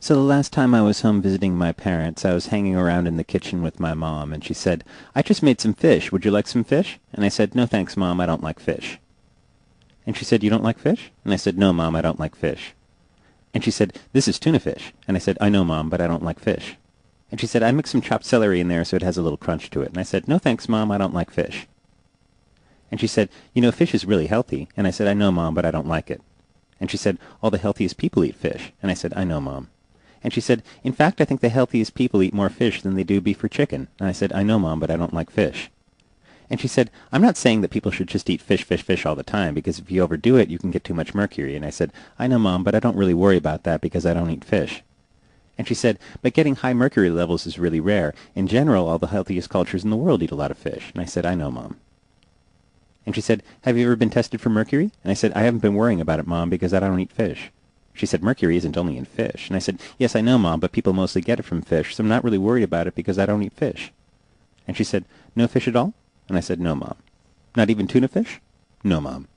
So the last time I was home visiting my parents, I was hanging around in the kitchen with my mom, and she said, "I just made some fish. Would you like some fish?" And I said, "No thanks, Mom, I don't like fish." And she said, "You don't like fish?" And I said, "No, Mom, I don't like fish." And she said, "This is tuna fish." And I said, "I know, Mom, but I don't like fish." And she said, "I mixed some chopped celery in there so it has a little crunch to it." And I said, "No thanks, Mom, I don't like fish." And she said, "You know, fish is really healthy." And I said, "I know, Mom, but I don't like it." And she said, "All the healthiest people eat fish." And I said, "I know, Mom." And she said, "In fact, I think the healthiest people eat more fish than they do beef or chicken." And I said, "I know, Mom, but I don't like fish." And she said, "I'm not saying that people should just eat fish, fish, fish all the time, because if you overdo it, you can get too much mercury." And I said, "I know, Mom, but I don't really worry about that because I don't eat fish." And she said, "But getting high mercury levels is really rare. In general, all the healthiest cultures in the world eat a lot of fish." And I said, "I know, Mom." And she said, "Have you ever been tested for mercury?" And I said, "I haven't been worrying about it, Mom, because I don't eat fish." She said, "Mercury isn't only in fish." And I said, "Yes, I know, Mom, but people mostly get it from fish, so I'm not really worried about it because I don't eat fish." And she said, "No fish at all?" And I said, "No, Mom." "Not even tuna fish?" "No, Mom."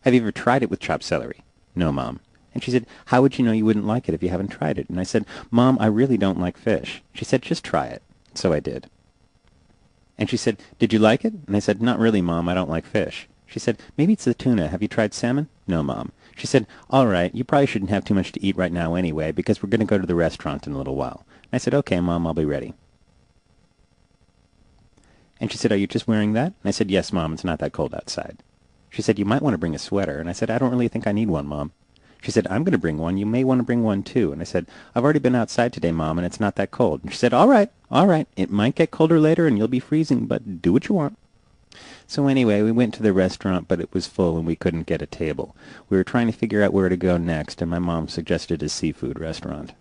"Have you ever tried it with chopped celery?" "No, Mom." And she said, "How would you know you wouldn't like it if you haven't tried it?" And I said, "Mom, I really don't like fish." She said, "Just try it." So I did. And she said, "Did you like it?" And I said, "Not really, Mom, I don't like fish." She said, "Maybe it's the tuna. Have you tried salmon?" "No, Mom." She said, "All right, you probably shouldn't have too much to eat right now anyway, because we're going to go to the restaurant in a little while." And I said, "Okay, Mom, I'll be ready." And she said, "Are you just wearing that?" And I said, "Yes, Mom, it's not that cold outside." She said, "You might want to bring a sweater." And I said, "I don't really think I need one, Mom." She said, "I'm going to bring one. You may want to bring one, too." And I said, "I've already been outside today, Mom, and it's not that cold." And she said, all right. It might get colder later, and you'll be freezing, but do what you want." So anyway, we went to the restaurant, but it was full, and we couldn't get a table. We were trying to figure out where to go next, and my mom suggested a seafood restaurant.